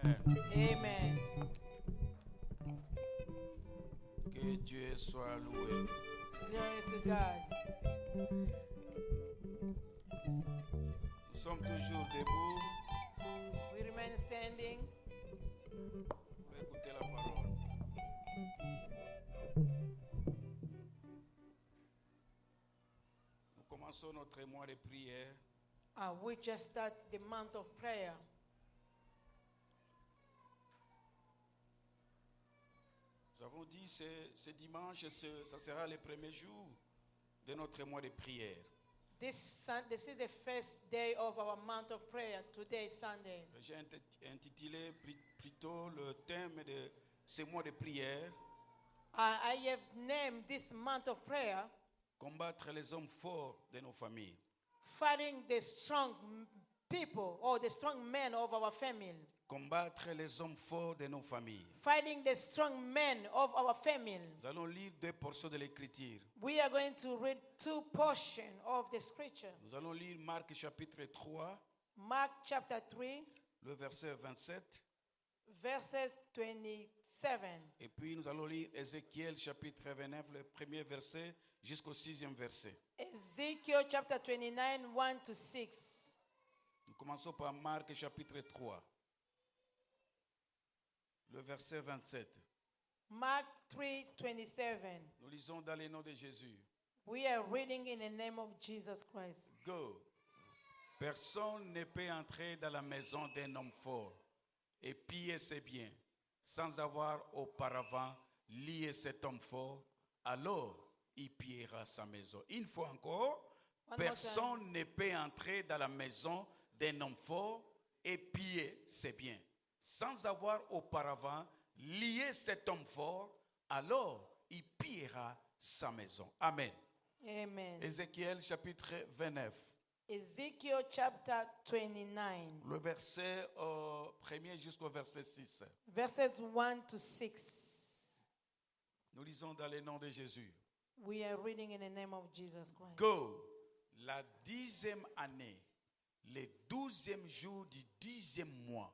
Amen. Que Dieu soit loué. Glory to God. Nous sommes toujours debout We remain standing. pour écouter la parole. Nous commençons notre mois de prière. We just start the month of prayer. Nous avons dit ce dimanche, ça sera le premier jour de notre mois de prière. This is the first day of our month of prayer. Today is Sunday. J'ai intitulé plutôt le thème de ce mois de prière, I have named this month of prayer, combattre les hommes forts de nos familles. fighting the strong people or the strong men of our family. Combattre les hommes forts de nos familles. Fighting the strong men of our family. Nous allons lire deux portions de l'Écriture. We are going to read two portions of the scripture. Nous allons lire Marc chapitre 3, Mark chapter 3, le verset 27. verses 27. Et puis nous allons lire Ézéchiel chapitre 29, le premier verset jusqu'au 6e verset. Ezekiel chapter 29, 1 to 6. Nous commençons par Marc chapitre 3, le verset 27. Mark 3, 27. Nous lisons dans le nom de Jésus. We are reading in the name of Jesus Christ. Go. Personne ne peut entrer dans la maison d'un homme fort et piller ses biens sans avoir auparavant lié cet homme fort. Alors, il pillera sa maison. Une fois encore, One more personne ne peut entrer dans la maison d'un homme fort et piller ses biens sans avoir auparavant lié cet homme fort. Alors, il pillera sa maison. Amen. Amen. Ézéchiel chapitre 29. Ezekiel chapter 29, Le verset premier jusqu'au verset 6. verses 1 to 6. Nous lisons dans le nom de Jésus. We are reading in the name of Jesus Christ. Go, la 10e année, le 12e jour du 10e mois,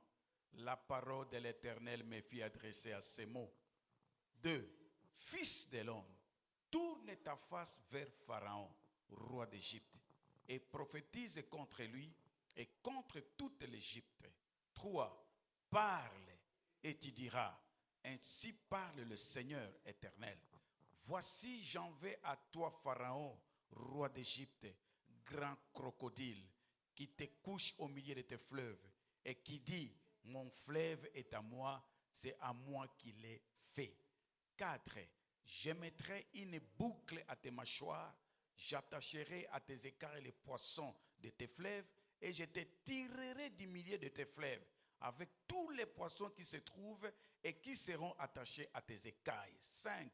la parole de l'Éternel me fit adresser à ces mots. 2. Fils de l'homme, tourne ta face vers Pharaon, roi d'Égypte, et prophétise contre lui et contre toute l'Égypte. 3. Parle et tu diras, ainsi parle le Seigneur éternel. Voici j'en vais à toi Pharaon, roi d'Égypte, grand crocodile, qui te couche au milieu de tes fleuves et qui dit, mon fleuve est à moi, c'est à moi qu'il l'ai fait. 4. Je mettrai une boucle à tes mâchoires, j'attacherai à tes écailles les poissons de tes fleuves et je te tirerai du milieu de tes fleuves avec tous les poissons qui se trouvent et qui seront attachés à tes écailles. 5.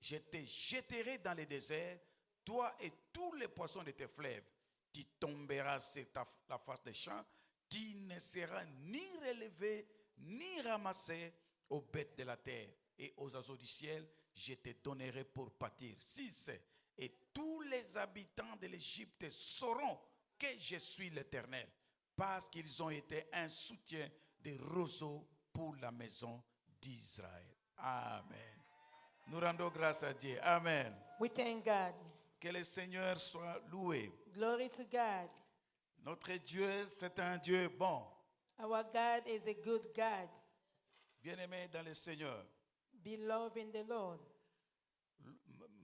Je te jetterai dans le désert, toi et tous les poissons de tes fleuves. Tu tomberas sur la face des champs, tu ne seras ni relevé ni ramassé aux bêtes de la terre et aux oiseaux du ciel. Je te donnerai pour pâtir. 6. Et tous les habitants de l'Égypte sauront que je suis l'Éternel, parce qu'ils ont été un soutien de roseaux pour la maison d'Israël. Amen. Nous rendons grâce à Dieu. Amen. We thank God. Que le Seigneur soit loué. Glory to God. Notre Dieu, c'est un Dieu bon. Our God is a good God. Bien-aimé dans le Seigneur. Beloved in the Lord.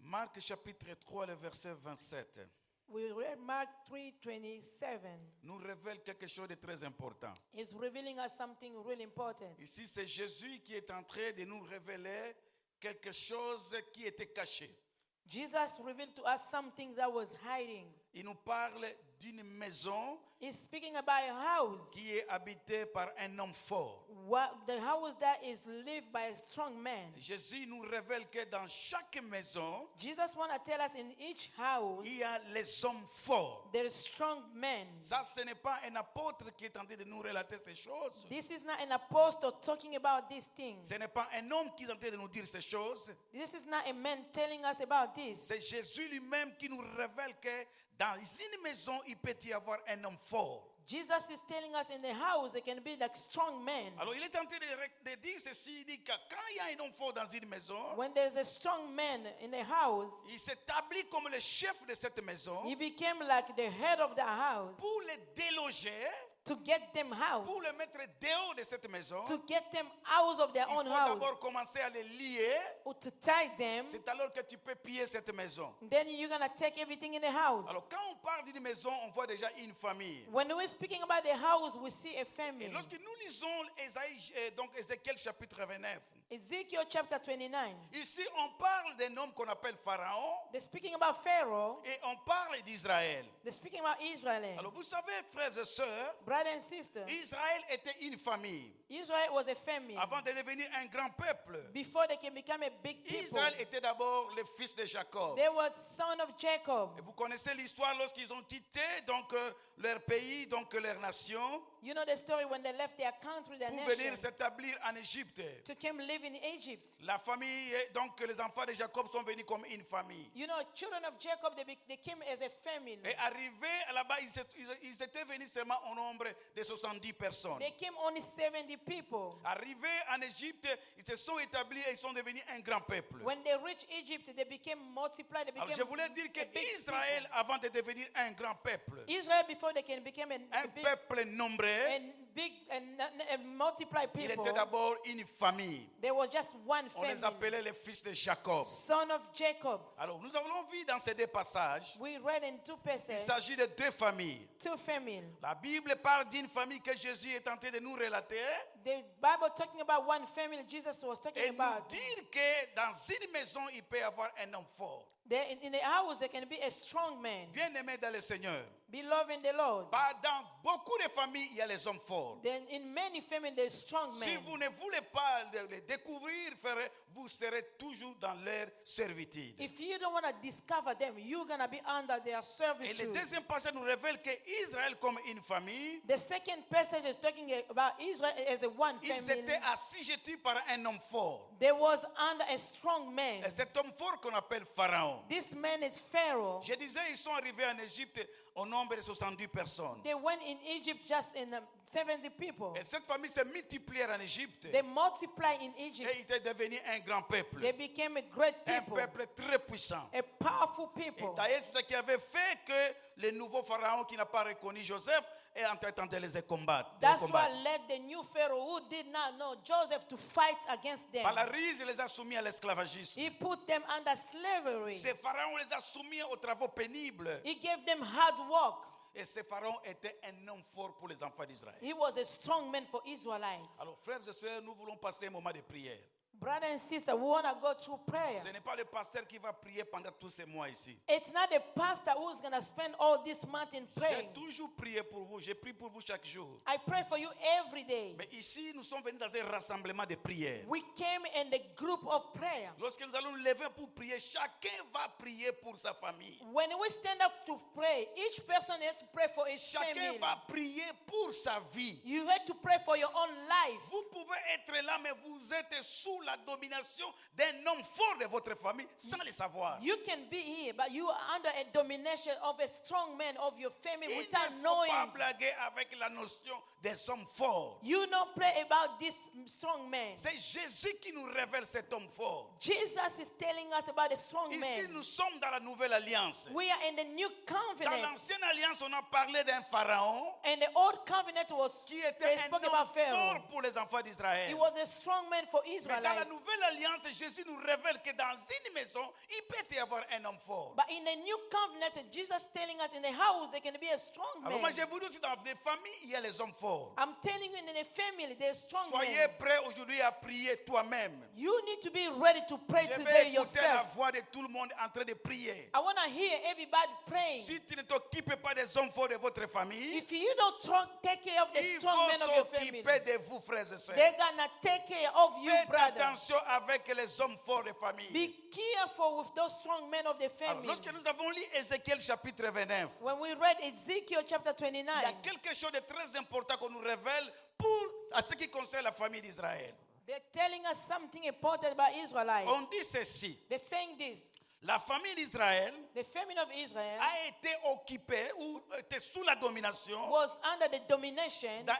Marc chapitre 3, le verset 27. We read Mark 3:27. Nous révèle quelque chose de très important. It's revealing us something really important. Ici, c'est Jésus qui est en train de nous révéler quelque chose qui était caché. Jesus revealed to us something that was hiding. Il nous parle d'une maison He's speaking about a house. qui est habitée par un homme fort. The house that is lived by a strong man. Jésus nous révèle que dans chaque maison, Jesus want to tell us in each house il y a les hommes forts. there is strong men. Ça, ce n'est pas un apôtre qui est en train de nous relater ces choses. This is not an apostle talking about these things. Ce n'est pas un homme qui est en train de nous dire ces choses. This is not a man telling us about this. C'est Jésus lui-même qui nous révèle que dans une maison, il peut y avoir un homme fort. Jesus is telling us in the house they can be like strong men. Alors il est en train de dire ceci, il dit que quand il y a un homme fort dans une maison, When there's a strong man in the house, il s'établit comme le chef de cette maison he became like the head of the house pour les déloger, to get them out, pour les mettre dehors de cette maison. to get them out of their Il own faut house, d'abord commencer à les lier. or to tie them. C'est alors que tu peux piller cette maison. Then you're gonna take everything in the house. Alors quand on parle d'une maison, on voit déjà une famille. When we're speaking about the house, we see a Et family. lorsque nous lisons donc Ézéchiel chapitre 29, Ezekiel chapter 29. ici on parle d'un homme qu'on appelle Pharaon They're speaking about Pharaoh. et on parle d'Israël. They're speaking about Israel. Alors vous savez, frères et sœurs, Brother and sister, Israël était une famille. Israel was a family. Avant de devenir un grand peuple, Before they can become a big people, Israël était d'abord le fils de Jacob. they were son of Jacob. Et vous connaissez l'histoire lorsqu'ils ont quitté donc leur pays, donc leur nation, You know the story when they left their country, their pour venir nation, s'établir en Égypte. to come live in Egypt. La famille, donc les enfants de Jacob sont venus comme une famille. You know, children of Jacob, they came as a family. Et arrivés là-bas, ils étaient venus seulement au nombre de 70 personnes. They came only 70 people. Arrivés en Égypte, ils se sont établis et ils sont devenus un grand peuple. When they reached Egypt, they became multiplied. They Alors became je voulais dire a big qu'Israël, avant de devenir un grand peuple, people. Israel, before they can become a un big peuple nombreux, and big and multiplied il people, était d'abord une famille. there was just one On les family, appelait les fils de Jacob. son of Jacob. Alors nous avons vu dans ces deux passages, We read in two il passages, s'agit de deux familles. two families. La Bible parle d'une famille que Jésus est en train de nous relater The Bible talking about one family Jesus was talking et nous about. dire que dans une maison, il peut y avoir un homme fort. There in the house there can be a strong man, Bien-aimé dans le Seigneur. beloved in the Lord. Dans beaucoup de familles, il y a les hommes forts. Then in many families there's strong Si men. vous ne voulez pas les découvrir, frère, vous serez toujours dans leur servitude. If you don't want to discover them, you're gonna be under their Et le servitude. deuxième passage nous révèle qu'Israël, comme une famille, The second passage is talking about Israel as a one ils family. étaient assujettis par un homme fort. There was under a strong man. Et cet homme fort qu'on appelle Pharaon. This man is Pharaoh. Je disais, ils sont arrivés en Égypte au nombre de 70 personnes. They went in Egypt just in 70 people. Et cette famille s'est multipliée en Égypte. They multiplied in Et Egypt. ils étaient devenus un grand peuple. They became a great Un people, peuple très puissant. a powerful Et people. d'ailleurs, c'est ce qui avait fait que le nouveau pharaon qui n'a pas reconnu Joseph est en train de les combattre. That's what led the new Pharaoh who did not know Joseph to fight against them. Par la ruse, il les a soumis à l'esclavagisme. He put them under slavery. Ces pharaons les a soumis aux travaux pénibles. He gave them hard work. Et ce pharaon était un homme fort pour les enfants d'Israël. He was a strong man for Israelites. Alors, frères et sœurs, nous voulons passer un moment de prière. Brother and sister, we want to go through prayer. Ce n'est pas le pasteur qui va prier pendant tous ces mois ici. It's not the pastor who's going to spend all this month in J'ai praying. toujours prié pour vous. Je prie pour vous chaque jour. I pray for you every day. Mais ici, nous sommes venus dans un rassemblement de prière. We came in the group of prayer. Lorsque nous allons nous lever pour prier, chacun va prier pour sa famille. When we stand up to pray, each person has to pray for his Chacun family. va prier pour sa vie. You have to pray for your own life. Vous pouvez être là, mais vous êtes sous la domination d'un homme fort de votre famille sans le savoir. You can be here, but you are under a domination of a strong man of your family Il without ne faut pas knowing. blaguer avec la notion des hommes forts. You don't pray about this strong man. C'est Jésus qui nous révèle cet homme fort. Jesus is telling us about a strong Ici, man. nous sommes dans la nouvelle alliance. We are in the new Dans covenant. l'ancienne alliance, on a parlé d'un pharaon And the old covenant was, qui they était un spoke homme about Pharaoh. fort pour les enfants d'Israël. He was a strong man for Mais dans la Israel. nouvelle alliance, Jésus nous révèle que dans une maison, il peut y avoir un homme fort. But in the new covenant, Jesus telling us in the house there can be a strong Alors moi, man. je vous dis aussi, dans les familles, il y a les hommes forts. I'm telling you, in the family, there's strong Soyez men. prêts aujourd'hui à prier toi-même. You need to be ready to pray Je vais today écouter la yourself. voix de tout le monde en train de prier. I want to hear everybody praying. Si tu ne t'occupes pas des hommes forts de votre famille, If you don't take care of the ils strong vont men of your family, s'occuper de vous, frères et sœurs. they're gonna take care of you, Faites brother. attention avec les hommes forts de famille. Be careful with those strong men of the Alors, family. lorsque nous avons lu Ézéchiel chapitre 29, When we read Ezekiel chapter il y 29, a quelque chose de très important qu'on nous révèle à ce qui concerne la famille d'Israël. they're telling us something important about Israelites. On dit ceci. They're saying this. La famille d'Israël the family of Israel a été occupée ou était sous la domination was under the domination d'un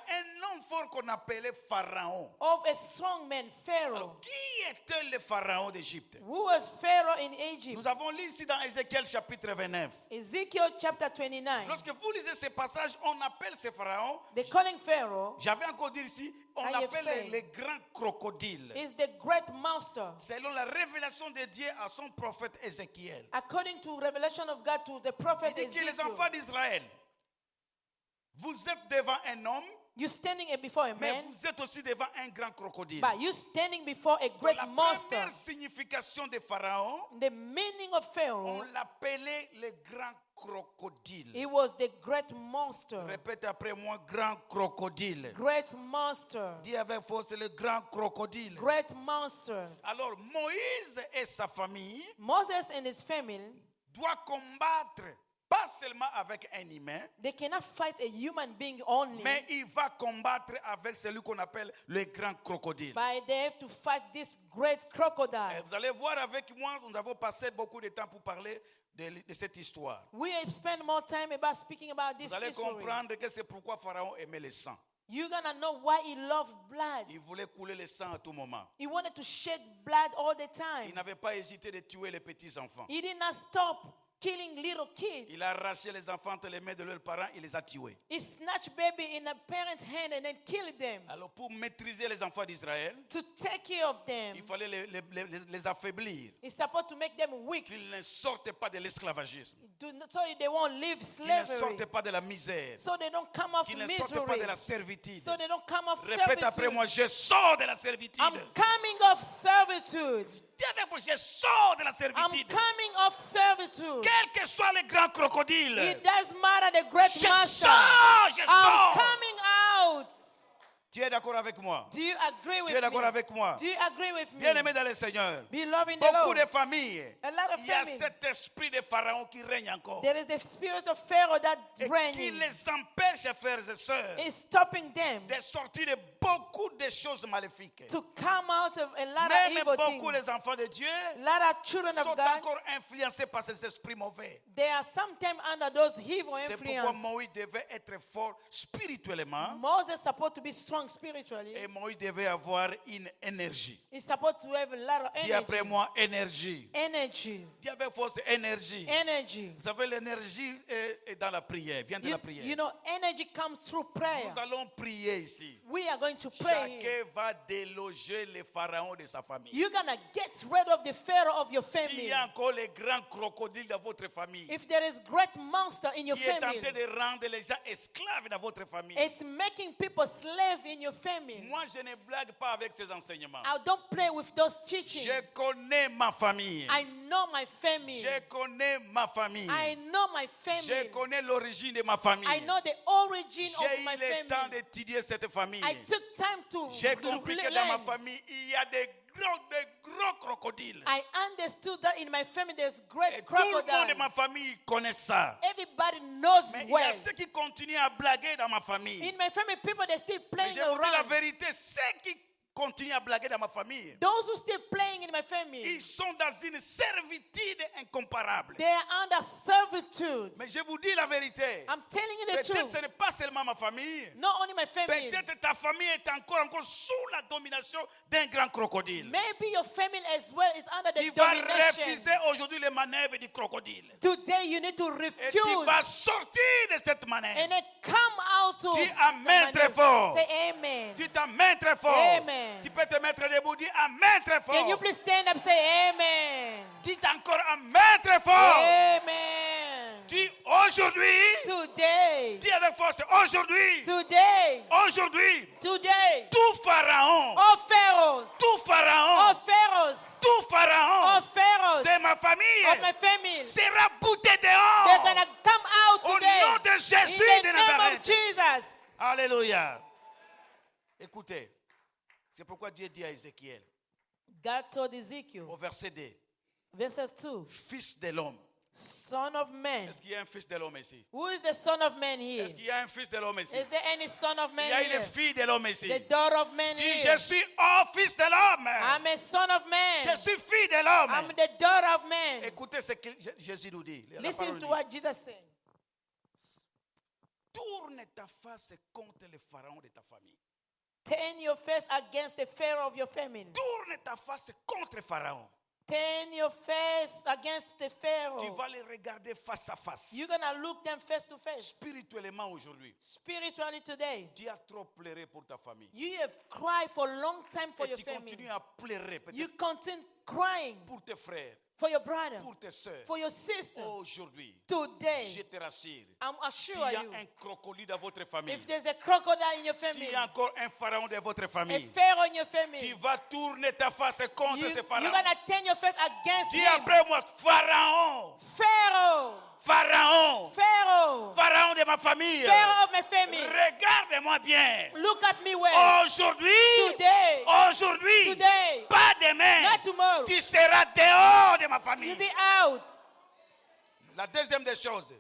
homme fort qu'on appelait Pharaon. of a strong man, Pharaoh. Alors, qui était le Pharaon d'Égypte? Who was Pharaoh in Egypt? Nous avons lu ici dans Ézéchiel chapitre 29. Ezekiel chapter 29. Lorsque vous lisez ces passages, on appelle ce Pharaon, The calling Pharaoh j'avais encore dit ici, on I have l'appelle said. les grands crocodiles. is the great monster. Selon la révélation de Dieu à son prophète Ézéchiel. According to revelation of God to the Il prophet dit que les Ezekiel, enfants d'Israël, vous êtes devant un homme, you standing before a mais man, vous êtes aussi devant un grand crocodile. but you standing before a great La monster. première signification de Pharaon, The meaning of on Pharaoh, l'appelait le grand crocodile. it was the great monster. Répète après moi, grand crocodile. Great monster. Dis avec force, le grand crocodile. Great monster. Alors Moïse et sa famille Moses and his family, doivent combattre, pas seulement avec un humain, they cannot fight a human being only, mais il va combattre avec celui qu'on appelle le grand crocodile. but they have to fight this great Et crocodile. vous allez voir avec moi, nous avons passé beaucoup de temps pour parler de cette histoire. We have spent more time about speaking about this Vous allez history. comprendre que c'est pourquoi Pharaon aimait le sang. You're gonna know why he loved blood. Il voulait couler le sang à tout moment. He wanted to shed blood all the Il time. n'avait pas hésité de tuer les petits enfants. He did not stop killing little kids. Il a arraché les enfants entre les mains de leurs parents, il les a tués. He snatched baby in a parent's hand and then killed them. Alors pour maîtriser les enfants d'Israël, To take care of them, il fallait les affaiblir, he's supposed to make them weak, qu'ils ne sortent pas de l'esclavagisme, so they won't live qu'ils ne slavery, sortent pas de la misère, so they don't come off qu'ils ne sortent pas misery, de la servitude. so they don't come off Répète après servitude. moi, je sors de la servitude. I'm coming off servitude. Dis avec moi, je sors de la I'm servitude. coming off servitude. Quel que soit le grand crocodile, It does matter the great je master. sors, je I'm sors. coming out. Tu es d'accord avec moi? Do you agree Tu with es d'accord me? avec moi? Do you agree with me? Bien-aimé dans le Seigneur, Beloved in the beaucoup Lord, de familles, a lot of il y a families, cet esprit de Pharaon qui règne encore there is the spirit of Pharaoh that et qui reigning les empêche, frères et sœurs, is stopping them de sortir de beaucoup de choses maléfiques. to come out of a lot of Même evil beaucoup things. les enfants de Dieu A lot of children sont of God, encore influencés par ces esprits mauvais. they are sometimes under those evil C'est pourquoi influence. Moïse devait être fort spirituellement Moses is supposed to be strong spiritually. et Moïse devait avoir une énergie. He's supposed to have a lot of Dis après energy. moi énergie. Energies. Dis avec force énergie. Energy. Vous savez, l'énergie est dans la prière, vient de la prière. You know, energy comes through prayer. Nous allons prier ici. We are going to pray. Chacun va déloger le pharaon de sa famille. You're going to get rid of the Pharaoh of your S'il family. y a encore les grands crocodiles dans votre famille If there is great monster in your qui est tenté family, de rendre les gens esclaves dans votre famille, it's making people slave in your family. moi je ne blague pas avec ces enseignements. I don't play with those teachings. Je connais ma famille. I know my family. Je connais ma famille. I know my Je family. connais l'origine de ma famille. I know the origin of J'ai my eu le temps family. d'étudier cette famille. I took time to J'ai compris que dans ma learn. famille, il y a des gros crocodiles. I understood that in my family there's great Et tout le monde de crocodile. ma famille connaît ça. Everybody knows Mais il y a well. ceux qui continuent à blaguer dans ma famille. In my family, people they still Mais playing je vous dis la around. vérité, ceux qui continuent à blaguer dans ma famille, Those who still playing in my family, ils sont dans une servitude incomparable. they are under servitude. Mais je vous dis la vérité. I'm telling you the Peut-être truth. ce n'est pas seulement ma famille. Not only my family. Peut-être ta famille est encore sous la domination d'un grand crocodile. Maybe your family as well is under the Tu vas domination. refuser aujourd'hui les manœuvres du crocodile. Today you need to Et refuse tu vas sortir de cette manœuvre. and then come out of Dis the amen très maneuver. fort. Say amen. Dis amen très fort. Amen. Tu peux te mettre debout, dis amen très fort. Can you please stand up and say amen? Dis encore amen très fort. Amen. Dis aujourd'hui. Today. Dis avec force aujourd'hui. Today. Aujourd'hui. Today. Tout pharaon. All pharaohs. Tout pharaon. All pharaohs. Tout pharaon All pharaohs de ma famille of my family. sera bouté They're dehors. gonna come out Au today. nom de Jésus In de the name of Nazareth. Jesus. Alléluia. Écoutez, c'est pourquoi Dieu dit à Ézéchiel, God told Ezekiel, au verset 2, verses 2, Fils de l'homme, Son of man. Est-ce qu'il y a un fils de l'homme ici? Who is the son of man here? Est-ce qu'il y a un fils de l'homme ici? Is there any son of Il man y a here? une fille de l'homme ici. The daughter of man Dis, here. je suis un fils de l'homme. I'm a son of man. Je suis fille de I'm l'homme. the daughter of man. Écoutez ce que Jésus nous dit. La Listen parole to dit. what Jesus said. Tourne ta face contre les pharaons de ta famille. Turn your face against the Pharaoh of your family. Tourne ta face contre Pharaon. Turn your face against the Tu Pharaoh. vas les regarder face à face. You're going to look them face to face. Spirituellement aujourd'hui, Spiritually today, tu as trop pleuré pour ta famille. you have cried for a long time for Et your tu family. continues à pleurer You peut-être continue crying pour tes frères, for your brother, pour tes soeurs. for your sister. Aujourd'hui, je Today, te rassure, I'm s'il assure y a you, un crocodile dans votre famille, if there's a crocodile in your s'il family, y a encore un pharaon dans votre a famille, Pharaoh in your tu family, vas tourner ta face contre ce you're pharaon. going to turn your face against Dis him. après moi, Pharaon, Pharaoh, Pharaon, Pharaoh, Pharaon de ma famille. Pharaoh of my family. Regarde-moi bien. Look at me well. Aujourd'hui, Today, aujourd'hui, today, pas demain, not tomorrow. tu seras dehors de ma You'll famille. be out. La deuxième des choses,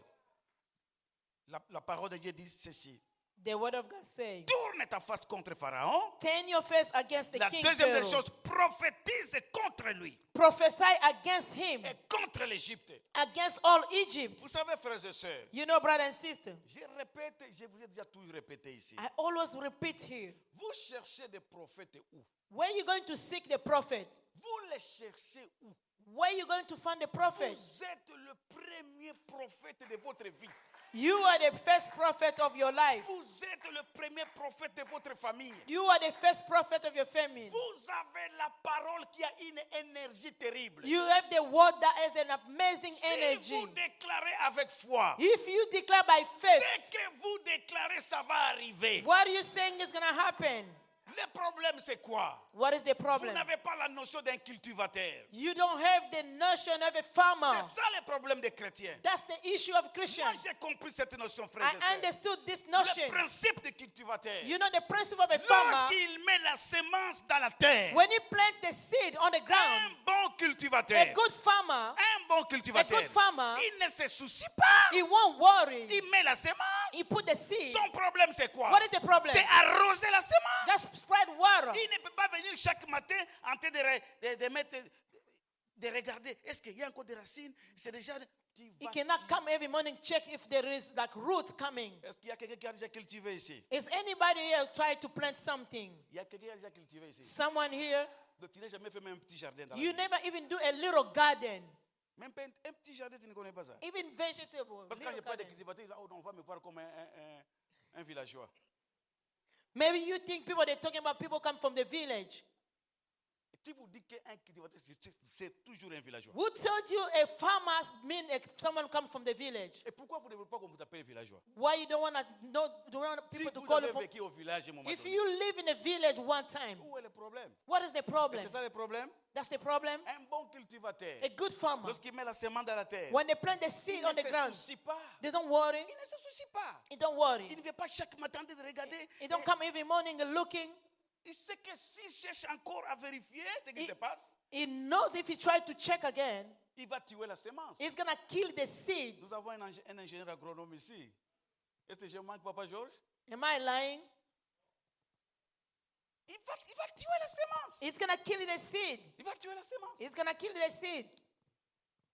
la parole de Dieu dit ceci. The word of God says, Tourne ta face contre Pharaon. turn your face against the La king deuxième des Pharaoh. choses, prophétise contre lui Prophesy against him, et contre l'Égypte. against all Egypt. Vous savez, frères et sœurs, You know, brother and sister, je répète, je vous ai déjà toujours répété ici. I always repeat here, Vous cherchez des prophètes où? where you going to seek the prophet? Vous les cherchez où? Where you going to find the prophet? Vous êtes le premier prophète de votre vie. You are the first prophet of your life. Vous êtes le premier prophète de votre famille. You are the first prophet of your family. Vous avez la parole qui a une énergie terrible. You have the word that has an amazing Si energy. vous déclarez avec foi, If you declare by faith, ce que vous déclarez, ça va arriver. what are you saying is going to happen? Le problème, c'est quoi? What is the Vous problem? n'avez pas la notion d'un cultivateur. You don't have the notion of a farmer. C'est ça le problème des chrétiens. That's the issue of Moi, Christians. j'ai compris cette notion, frères I et sœurs. understood this Le notion. principe du cultivateur. You know the principle of a farmer. Lorsqu'il met la semence dans la terre, When he plants the seed on the un ground, bon cultivateur, a good farmer, un bon cultivateur, a good farmer, il ne se soucie pas. he won't worry. Il met la semence. He put the seed. Son problème, c'est quoi? What is the problem? C'est arroser la semence. Just spread water. Il ne peut pas venir chaque matin en train de mettre, de regarder. Est-ce qu'il y a encore des racines? C'est déjà. He cannot come every morning check if there is like root coming. Est-ce qu'il y a quelqu'un qui a déjà cultivé ici? Is anybody here try to plant something? Il y a quelqu'un qui a déjà cultivé ici. Someone here? Donc, tu n'as jamais fait même un petit jardin dans la You vie. never even do a little garden, Même pas un petit jardin, tu ne connais pas ça. even vegetable. Parce que quand little je parle de garden. cultivateur, là, oh, non, on va me voir comme un villageois. Maybe you think people they're talking about people come from the village. Qui vous dit qu'un cultivateur, c'est toujours un villageois? Who told you a farmer mean someone come from the village? Et pourquoi vous ne voulez pas qu'on vous appelle villageois? Why you don't want to know? Don't want Si people to vous call you avez from? vécu au village un moment If donné, you live in a village one time, où est le problème? what is the Et problem? c'est ça le problème? That's the problem. Un bon cultivateur, A good farmer, lorsqu'il met la semence dans la terre, when they plant the il seed ne on the se ground, soucie pas. they don't worry. Il ne se soucie pas. They don't Il worry. ne vient pas chaque matin de regarder. They don't come every morning looking. Il sait que s'il cherche encore à vérifier ce qui Il- se passe, He knows if he tries to check again, il va tuer la semence. he's gonna kill the seed. Nous avons un ingénieur agronome ici. Est-ce que je manque, Papa Georges? Am I lying? Il va tuer la semence. He's gonna kill the seed. Il va tuer la semence. He's gonna kill the seed.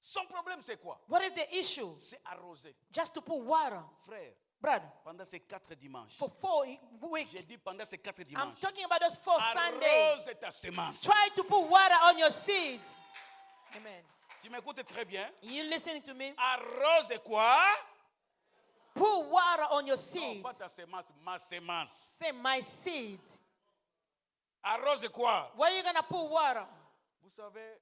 Son problème, c'est quoi? What is the issue? C'est arroser. Just to put water, Frère, brother. pendant ces 4 dimanches, For 4 weeks. j'ai dit pendant ces 4 I'm dimanches, talking about those 4 Sundays. arrose ta semence. Try to put water on your seed. Amen. Tu m'écoutes très bien. You listening to me? Arrose quoi? Put water on your Non, seed. pas ta semence, ma semence. Say my seed. Arrose quoi? Where are you gonna put water? Vous savez,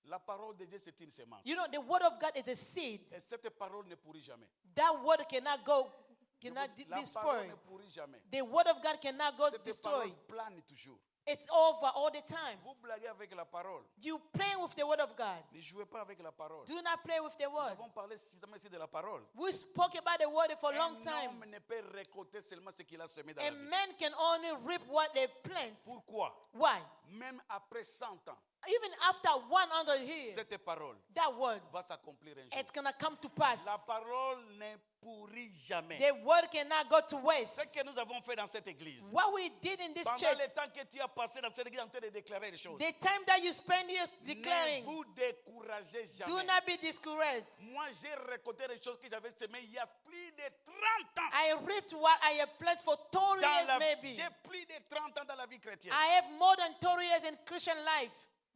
la parole de Dieu, c'est une semence. You know, the word of God is a seed. Et cette parole ne pourrit jamais. That word cannot go, cannot La be parole ne spoiled. pourrit jamais. The word of God cannot go Cette destroy. parole plane toujours. It's over all the time. Vous blaguez avec la parole. You play with the word of God. Ne jouez pas avec la parole. Do not play with the Nous word. avons parlé suffisamment ici de la parole. We spoke about the word for a long Un time. homme ne peut récolter seulement ce qu'il a semé dans A la vie. man can only reap what they plant. Pourquoi? Why? Même après 100 ans, Even after 100 years, cette parole that word, va s'accomplir un jour. it's going to come to pass. La parole ne pourrit jamais. The word cannot go to Ce waste. que nous avons fait dans cette église, What we did in this pendant church, le temps que tu as passé dans cette église en train de déclarer les choses, the time that you spend here ne declaring, vous découragez do jamais. not be discouraged. Moi, j'ai récolté les choses que j'avais semées il y a plus de 30 ans. I reaped what I have planted for 30 Dans years la- maybe. J'ai plus de 30 ans dans la vie chrétienne. I have more than 30 years in Christian life.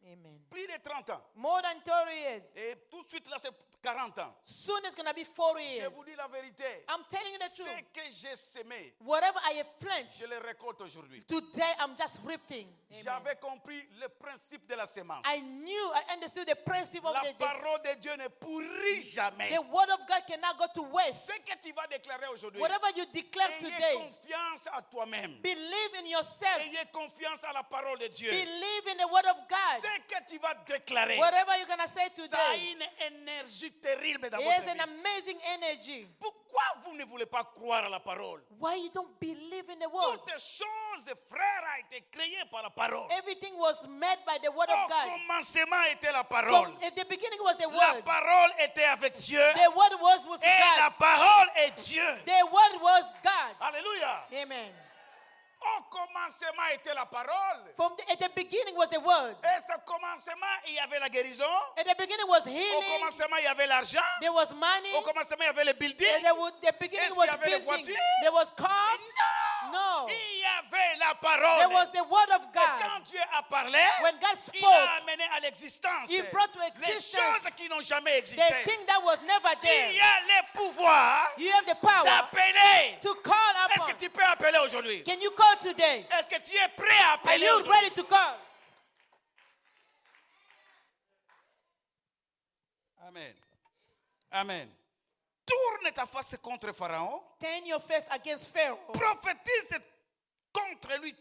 Amen. Plus de 30 ans. More than 30 years. Et tout de suite, là, c'est 40 ans. Soon it's going to be 40 Je years. vous dis la vérité. I'm telling you the Ce truth. que j'ai semé, Whatever I have planted, je le récolte aujourd'hui. today I'm just reaping. Amen. J'avais compris le principe de la sémence. I understood the principle of La the parole de Dieu ne pourrit jamais. The word of God cannot go to waste. Ce que tu vas déclarer aujourd'hui, Whatever you declare ayez today, confiance à toi-même. believe in yourself. Ayez confiance à la parole de Dieu. Believe in the word of God. Ce que tu vas déclarer, Whatever you're going to say ça a today, une énergie terrible dans it votre has an vie. amazing energy. Pourquoi vous ne voulez pas croire à la parole? Why you don't believe in the word? Toutes choses, frère, a été créées par la parole. Everything was made by the word Au of God. commencement était la parole. From at the beginning was the La word. parole était avec Dieu. The word was with Et la God. parole est Dieu. The word was God. Alléluia. Amen. Au commencement était la parole. At the beginning was the word. Et ce commencement, il y avait la guérison. At the beginning was Au healing. commencement, il y avait l'argent. There was money. Au commencement, il y avait le building. The beginning Est-ce was qu'il y avait les building. voitures? There was cars. Non. No. Il y avait la There parole. was the word of Et quand God. Dieu a parlé, When God il spoke, a amené à l'existence He brought to les existence choses qui n'ont jamais the existé. thing that was never Il y there. a le pouvoir You have the power d'appeler. to call Est-ce upon. que tu peux appeler aujourd'hui? Can you call today? Est-ce que tu es prêt à Are appeler you aujourd'hui? ready to call? Amen. Amen. Tourne ta face contre Pharaon. Turn your face against Pharaoh. Prophétise contre lui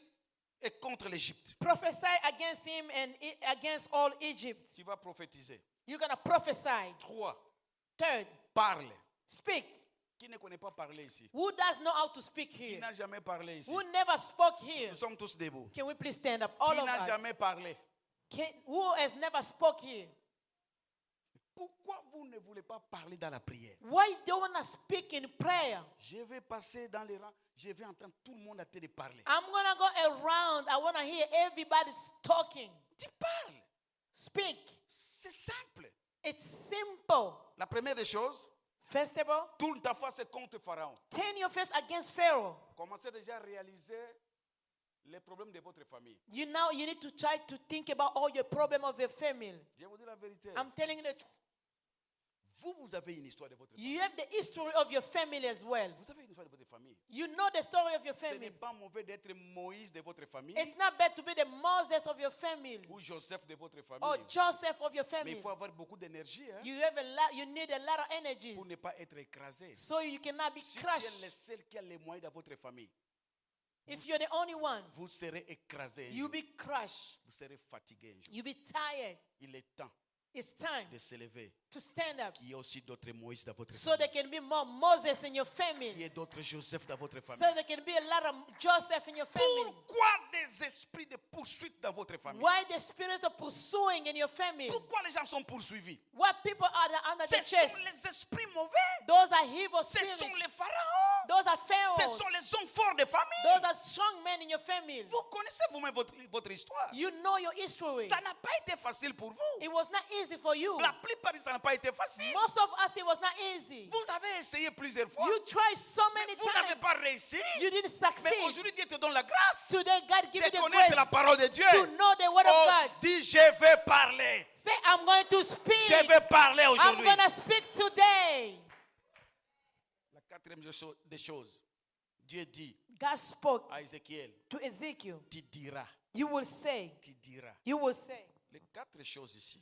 et contre l'Égypte. Prophesy against him and against all Egypt. Tu vas prophétiser. You're going to prophesy. 3. Third, Parle. speak. Qui ne connaît pas parler ici? Who does know how to speak Qui here? n'a jamais parlé ici? Who never spoke here? Nous sommes tous debout. Can we please stand up? All Qui of n'a us. jamais parlé? Who has never spoke here? Pourquoi vous ne voulez pas parler dans la prière? Why don't want to speak in prayer? Je vais passer dans les rangs. Je vais entendre tout le monde à te parler. I'm going to go around. I want to hear everybody talking. Tu parles. Speak. C'est simple. It's simple. La première des choses, First of all, tourne ta face contre Pharaon. turn your face against Pharaoh. Commencez déjà à réaliser les problèmes de votre famille. You need to try to think about all your problem of your family. Je vous dis la vérité. I'm telling you the truth. Vous avez une histoire de votre famille. You have the history of your family as well. Vous avez une histoire de votre famille. You know the story of your Ce n'est family. pas mauvais d'être Moïse de votre famille It's not bad to be the Moses of your family ou Joseph de votre or famille. Joseph of your Mais family. il faut avoir beaucoup d'énergie hein, You need a lot of energies pour ne pas être écrasé. so you cannot be Si tu crushed. es le seul qui a les moyens dans votre famille, If you're the only one, vous serez écrasé. un you'll jour. be crushed. Vous serez fatigué. un jour. You'll be tired. Il est temps It's time de s'élever. to stand up Il y a aussi d'autres Moïse dans votre so famille. there can be more Moses in your Il y family. a d'autres Joseph dans votre So famille. there can be a lot of Joseph in your family. Pourquoi des esprits de poursuite dans votre famille? Why the spirit of pursuing in your family? Pourquoi les gens sont poursuivis? What people are under Ce the sont chest? les esprits mauvais. Those are evil Ce sont spirits. les pharaons. Those are Ce pharaohs. sont les hommes forts de famille. Those are strong men in your family. Vous connaissez vous-même votre histoire. You know your history. Ça n'a pas été facile pour vous. It was not easy for you. La plupart, ça n'a pas été facile. Most of us, it was not easy. Vous avez essayé plusieurs fois. You tried so Mais many vous n'avez times. pas réussi. You didn't Mais succeed. aujourd'hui, Dieu te donne la grâce Today, God give you de the connaître la grace parole de Dieu. to know the word of Oh, God. dis, je vais parler. Say, I'm going to speak. Je vais parler I'm aujourd'hui. going to speak today. La quatrième des choses, Dieu dit God spoke à Ézéchiel, to Ezekiel. tu diras, You will say. tu diras. You will say. Les quatre choses ici.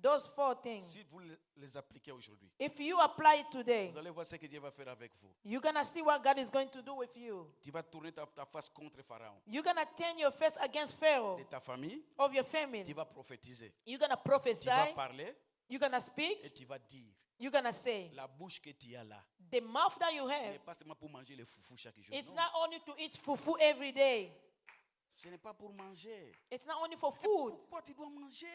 Those 4 things. Si vous les appliquez aujourd'hui, If you apply it today, vous allez voir ce que Dieu va faire avec vous. you're going to see what God is going to do with you. Tu vas tourner ta face contre Pharaon. You're going to turn your face against Pharaoh De ta famille, of your tu family. vas prophétiser. You're going to Tu vas prophesy. parler You're going to speak. et tu vas dire. You're going to say. La bouche que tu as là The mouth that you have, n'est pas seulement pour manger les foufous chaque jour. it's Non. not only to eat fufu every day. Ce n'est pas pour manger. It's not only for Et food. pourquoi tu dois manger?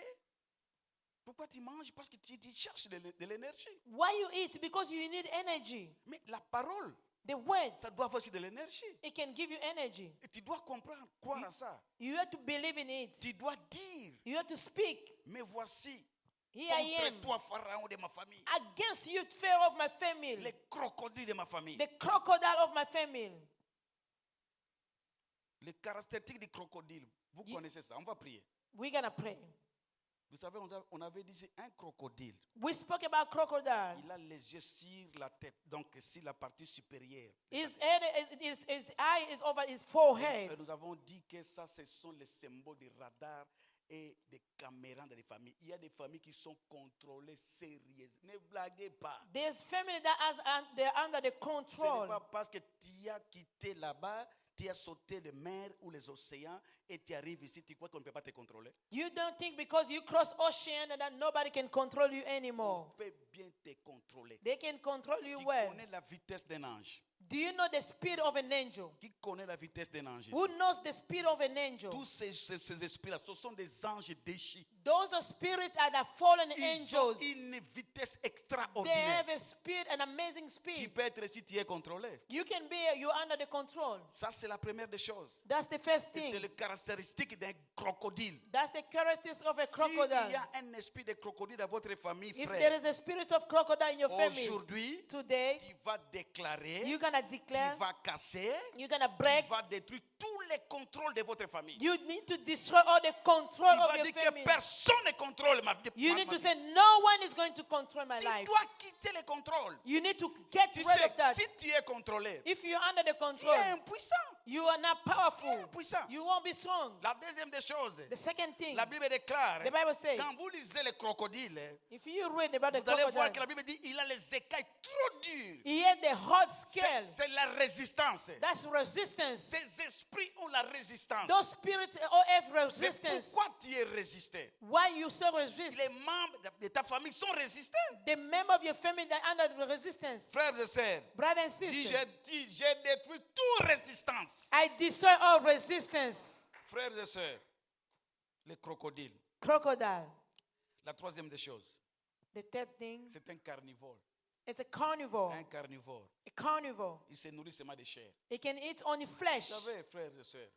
Pourquoi tu manges? Parce que tu cherches de l'énergie. Why you eat? Because you need energy. Mais la parole, The word, ça doit avoir aussi de l'énergie. it can give you energy. Et tu dois comprendre, croire à ça. You have to believe in it. Tu dois dire, You have to speak. mais voici, Here I contre am. toi, Pharaon de ma famille, Against you, Pharaoh of my family. les crocodiles de ma famille. The crocodile of my family. Les caractéristiques du crocodile, vous connaissez ça. On va prier. We're going to pray. Vous savez, on avait dit c'est un crocodile. We spoke about crocodile. Il a les yeux sur la tête, donc sur la partie supérieure. His head, his eye is over his forehead. Et nous avons dit que ça, ce sont les symboles des radars et des caméras dans les familles. Il y a des familles qui sont contrôlées sérieuses. Ne blaguez pas. There's family that they're under the Ce n'est control. pas parce que tu as quitté là-bas, tu as sauté les mers ou les océans et tu arrives ici, tu crois qu'on ne peut pas te contrôler. You don't think because you cross ocean that nobody can control you On anymore. peut bien te contrôler. They can control you Qui well. connaît la vitesse d'un ange? Do you know the speed of an angel? Qui connaît la vitesse d'un ange? Who Ici? knows the speed of an angel? Tous ces esprits-là, ce sont des anges déchis. Those are spirits are the fallen Ils ont angels. une vitesse They extraordinaire. have a speed, an amazing Tu speed. peux être si tu es contrôlé. You're under the control. Ça, c'est la première des choses. That's the first Et c'est thing. le caractéristique d'un crocodile. That's the characteristics of a S'il y crocodile. a un esprit de crocodile dans votre famille, If there frère, is a spirit of crocodile in your family, aujourd'hui, today, tu vas déclarer, you're gonna tu declare, vas casser, you're gonna tu break, vas détruire tous les contrôles de votre famille. you need to destroy all the control Tu of vas your dire que family. personne ne contrôle ma vie. You ma- need ma to vie. say, no one is going to control my Tu life. dois quitter les contrôles. You need to get Tu rid sais, of that. si tu es contrôlé, If you're under the tu control, es impuissant. you are not powerful. Impuissant. You won't be strong. La deuxième des choses, The second thing, la Bible déclare, the Bible says, quand vous lisez les crocodiles, if you read about the vous allez voir que crocodile, la Bible dit il a les écailles trop dures. he had the hard scale. C'est la résistance. That's resistance. Ces esprits ont la résistance. Those spirits all have Mais resistance. pourquoi tu es résisté? Why you so resist? Les membres de ta famille sont résistants. The member of your family that are under the resistance. Frères et sœurs, Brother and dis, sister, j'ai détruit toute résistance. I destroy all resistance. Frères et sœurs, les crocodiles. Crocodile. La troisième des choses, The third thing, c'est un carnivore. it's a carnivore. Un carnivore. A carnivore. Il se nourrit seulement de chair. It can eat only flesh. Vous savez, frères et sœurs,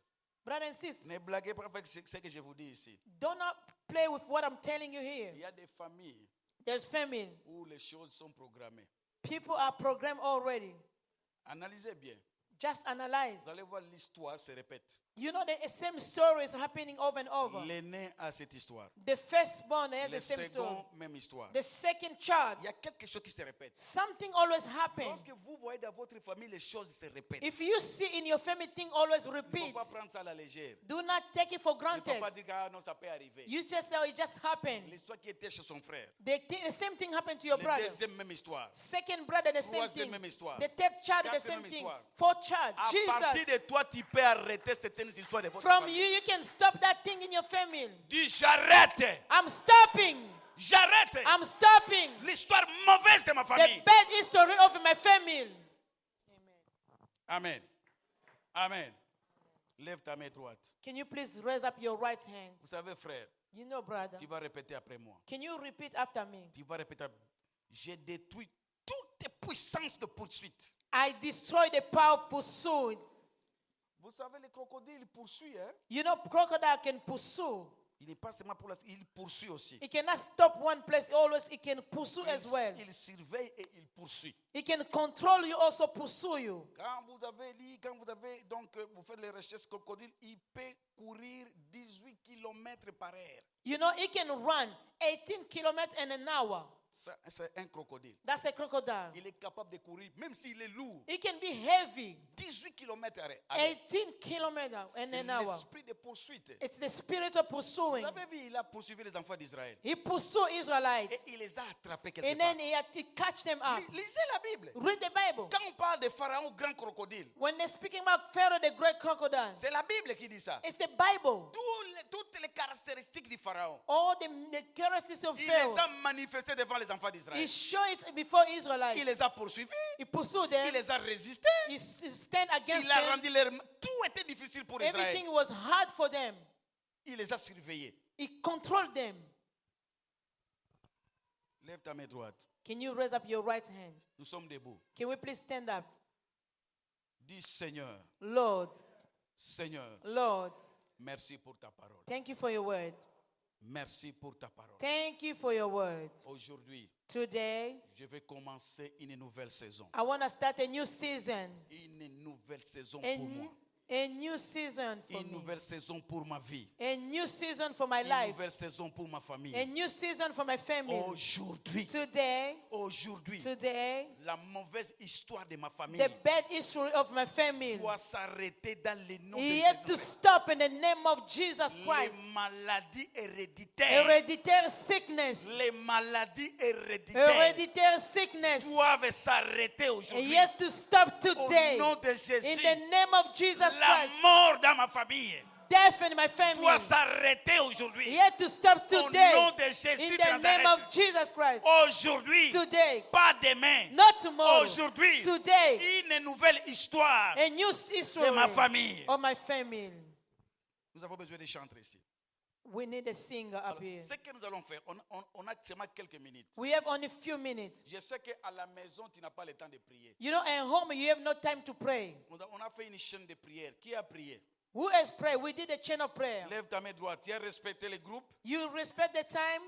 Brother and sister, ne blaguez pas avec ce que je vous dis ici. do not play with what I'm telling you here. Il y a des familles There's famine. où les choses sont programmées. People are programmed already. Analysez bien. Just analyze. Vous allez voir, l'histoire se répète. You know the same story is happening over and over. L'aîné a cette histoire. The firstborn has Le the same story. second, même histoire. The second child, Il y a quelque chose qui se répète. something always happens. Lorsque vous voyez dans votre famille, les choses se répètent. If you see in your family, thing always Il ne repeat. faut pas prendre ça à la légère. Do not take it for Il ne faut granted. pas dire que ah, non, ça peut arriver. You just say oh, it just happened. L'histoire qui était chez son frère. The same thing happened to your Le brother. deuxième, même histoire. Second brother, the same Troisième, thing. même histoire. The third child, the Quatrième, same même thing. histoire. Fourth child, À partir Jesus. de toi, tu peux arrêter certaines histoires de votre From famille. you can stop that thing in your family. Dis j'arrête. I'm stopping. J'arrête. I'm stopping L'histoire mauvaise de ma the famille. bad history of my family. Amen. Amen. Lève ta main droite. Can you please raise up your right hand? Vous savez, frère, You know, brother. tu vas répéter après moi. Can you repeat after me? Tu vas répéter. J'ai détruit toutes les puissances de poursuite. I destroy the power of pursuit. Vous savez, les crocodiles poursuivent. Hein? You know, crocodile can pursue. Il n'est pas seulement pour la... Il poursuit aussi. It cannot stop one place. Always, it can pursue as well. Il surveille et il poursuit. It can control you, also pursue you. Quand vous avez lu, quand vous avez donc vous faites les recherches crocodile, il peut courir 18 km par heure. You know, it can run 18 kilometers in an hour. C'est un crocodile. That's a crocodile. Il est capable de courir, même s'il est lourd. It can be heavy, 18 km à l'heure. 18 kilometers in C'est an hour. l'esprit de poursuite. It's the spirit of Vous pursuing. avez vu, il a poursuivi les enfants d'Israël. He pursued Israelites, Et il les a attrapés quelque and part. then he catch them up. Lisez la Bible. Read the Bible. Quand on parle de Pharaon, grand crocodile, When they're speaking about Pharaoh, the great crocodile, c'est la Bible qui dit ça. it's the Bible. Toutes les caractéristiques du Pharaon, All the characteristics of il Pharaoh. les a manifestées devant les enfants He d'Israël. showed it before Israelites. Il les a poursuivis, He pursued il them. les a résistés, He stand against il a them. rendu leur... Tout était difficile pour Israël. Everything was hard for them. Il les a surveillés. He controlled them. Lève ta main droite. Can you raise up your right hand? Nous sommes debout. Can we please stand up? Dis Seigneur, Lord, Seigneur, Lord, merci pour ta parole. thank you for your word. Merci pour ta parole. Thank you for your word. Aujourd'hui, Today, je vais commencer une nouvelle saison. I want to start a new season. Une nouvelle saison A, pour moi. a new season for Une me. nouvelle saison pour ma vie. A new season for my Une life. nouvelle saison pour ma famille. A new season for my family. Aujourd'hui, Today, la mauvaise histoire de ma famille the bad history of my family. doit s'arrêter dans le nom de He had to Jésus. stop in the name of Jesus Les Christ. maladies héréditaires, Hereditary sickness. les maladies héréditaires Hereditary sickness. doivent s'arrêter And aujourd'hui. he has to stop Au today. nom de In Jésus, the name of Jesus la Christ. mort dans ma famille Death in my family. doit s'arrêter He aujourd'hui. had to stop Au today. nom de Jésus In de the name of Nazareth. Jesus Christ. Aujourd'hui, Today. pas demain. Not tomorrow. Aujourd'hui, Today. une nouvelle histoire A new history de ma famille. of my family. Nous avons besoin de chanter ici. We need a singer up Alors, here. ce que nous allons faire, on a seulement quelques minutes. We have only a few minutes. Je sais qu'à la maison, tu n'as pas le temps de prier. You know, at home you have no time to pray. On a fait une chaîne de prière. Qui a prié? Who has prayed? We did a chain of prayer. Lève ta main droite. Tu as respecté les groupes. You respect the time,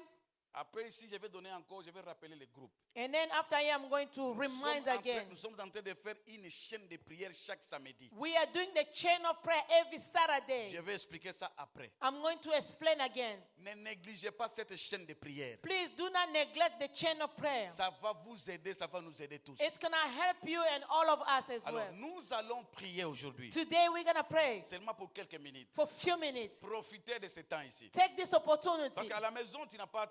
Après, ici, je vais donner encore, je vais rappeler les groupes. and then after I am going to remind again. Nous sommes en train de faire une chaîne de prière chaque samedi. We are doing the chain of prayer every Je Saturday. vais expliquer ça après. I'm going to explain again. Ne négligez pas cette chaîne de prière. Please do not neglect the chain of prayer. Ça va vous aider, ça va nous aider tous. It's going to help you and all of us as Alors, well. nous allons prier aujourd'hui. Today we're going to pray Seulement pour quelques minutes. for a few minutes. Profitez de ce temps ici. Take this opportunity. Parce qu'à la maison, tu n'as pas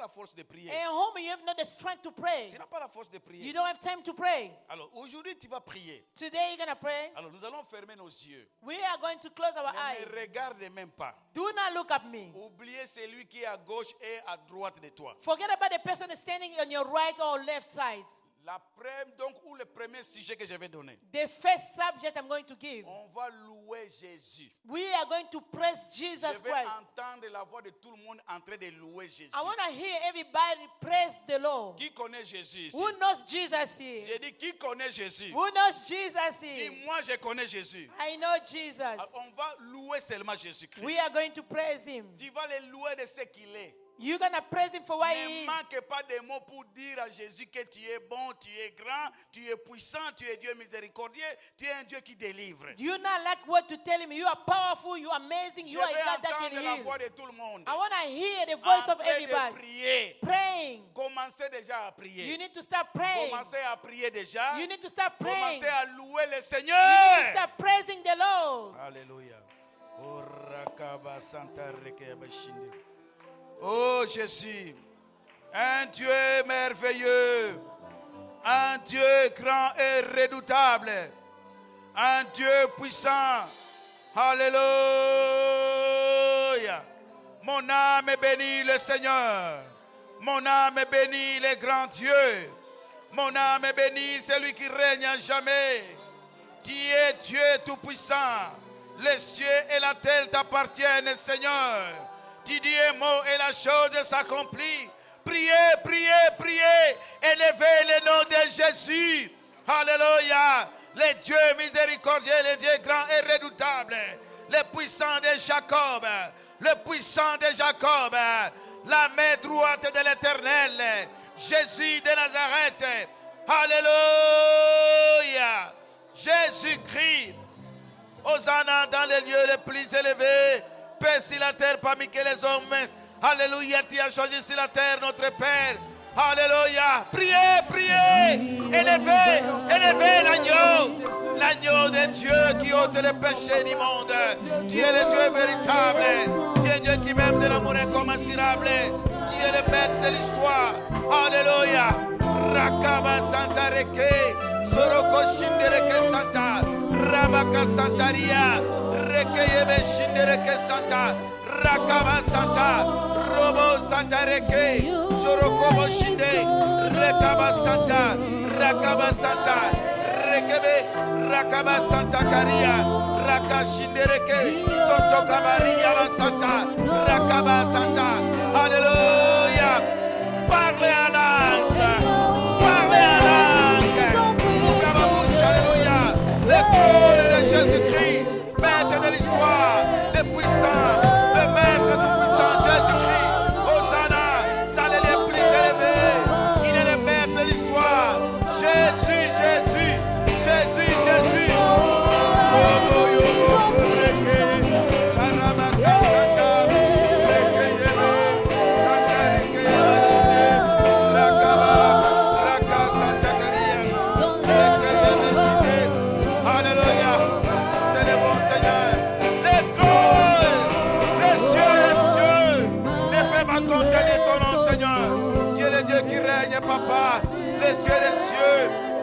la force de prier. At home you have not the strength to pray. Tu n'as pas la force de You prier. don't have time to pray. Alors, aujourd'hui, tu vas prier. Today you're going to pray. Alors, nous allons fermer nos yeux. We are going to close our Ne eyes. me regarde même pas. Do not look at me. Oubliez celui qui est à gauche et à droite de toi. Forget about the person standing on your right or left side. Le premier sujet que je vais donner. The first subject I'm going to give. On va louer Jésus. We are going to praise Jesus Je vais Christ. entendre la voix de tout le monde en train de louer Jésus. I want to hear everybody praise the Lord. Qui connaît Jésus ici? Who knows Jesus here? J'ai dit qui connaît Jésus? Who knows Jesus Dis here? moi je connais Jésus. I know Jesus. Alors, on va louer seulement Jésus-Christ. We are going to praise him. Tu vas le louer de ce qu'il est. You're going to praise him for what he Ne is. manque pas de mots pour dire à Jésus que tu es bon, tu es grand, tu es puissant, tu es Dieu miséricordieux, tu es un Dieu qui délivre. Do you not like what to tell him? You are powerful, you are amazing, Je you are a vais God that can entendre la voix heal. de tout le monde. I want to hear the En voice of train de everybody prier. praying. Commencez déjà à You prier. need to start praying. Commencez à prier déjà. You need to start praying. Commencez à louer le You need to Seigneur. start praising the Lord. Alléluia. Oh, Rakaba Santa Rekeba Shinde. Oh Jésus, un Dieu merveilleux, un Dieu grand et redoutable, un Dieu puissant. Alléluia. Mon âme bénit le Seigneur. Mon âme bénit le grand Dieu. Mon âme bénit celui qui règne à jamais. Tu es Dieu tout-puissant. Les cieux et la terre t'appartiennent, Seigneur. Tu dis un mot et la chose s'accomplit. Priez, priez, priez. Élevez le nom de Jésus. Alléluia. Le Dieu miséricordieux, le Dieu grand et redoutable. Le puissant de Jacob. Le puissant de Jacob. La main droite de l'Éternel. Jésus de Nazareth. Alléluia. Jésus-Christ. Hosanna dans les lieux les plus élevés. Paix sur la terre parmi que les hommes. Alléluia, tu as choisi sur la terre notre Père Alléluia. Priez, priez. Élevez, élevez l'agneau. L'agneau de Dieu qui ôte les péchés du monde. Tu es le Dieu véritable. Tu es Dieu qui m'aime de l'amour incommensurable. Tu es le maître de l'histoire. Alléluia. Rakaba Santa Reke. Soroko Shindereke Santa. Rabaka Santaria. Rekeyebe Shindereke Santa. Rakaba Santa. Robo Santa Reke. Soroko Shinde. Rekaba Santa. Rakaba Santa. Rekebe. Rakaba Santa Caria. Raka Shindereke. Soto Kabaria Santa. Rakaba Santa. Alléluia. Parlez à langue. Parlez à langue. Ouvre ma bouche. Alléluia. Le trône de Jésus-Christ. Maître de l'histoire. Le puissant. Le maître tout-puissant. Jésus-Christ. Hosanna. Dans les lieux plus élevés. Il est le maître de l'histoire. Jésus, Jésus. Jésus, Jésus. Papa, les cieux et les cieux,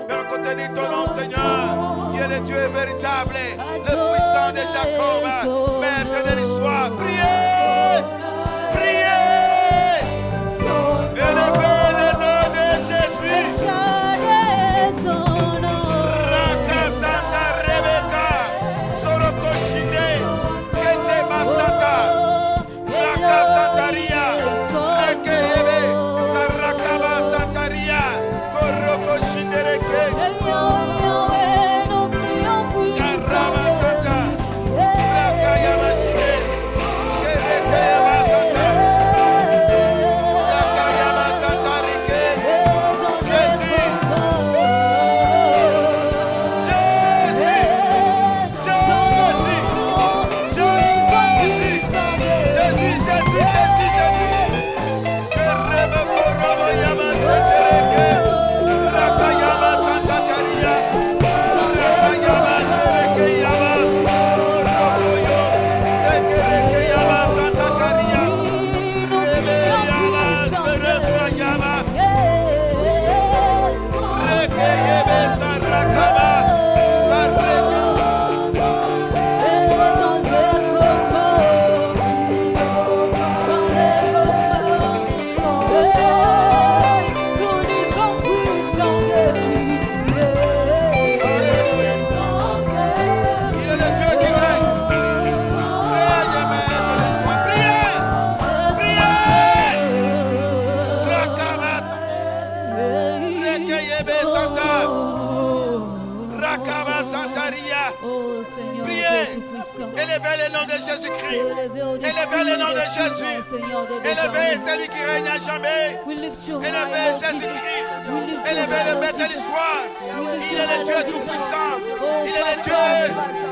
mais contenir ton nom, Seigneur. Tu es le Dieu véritable, le puissant de Jacob, maître de l'histoire. Priez, priez, élevez le nom de Jésus. Raka Santa Rebecca, Soroko Shinde, Kete Masata, Raka Santaria, Rekebe. Élevez le nom de Jésus-Christ. Élevez le nom de Jésus. Élevez celui qui règne à jamais. Élevez Jésus-Christ. Élevez le maître de l'histoire. Il est le Dieu tout-puissant. Il est le Dieu.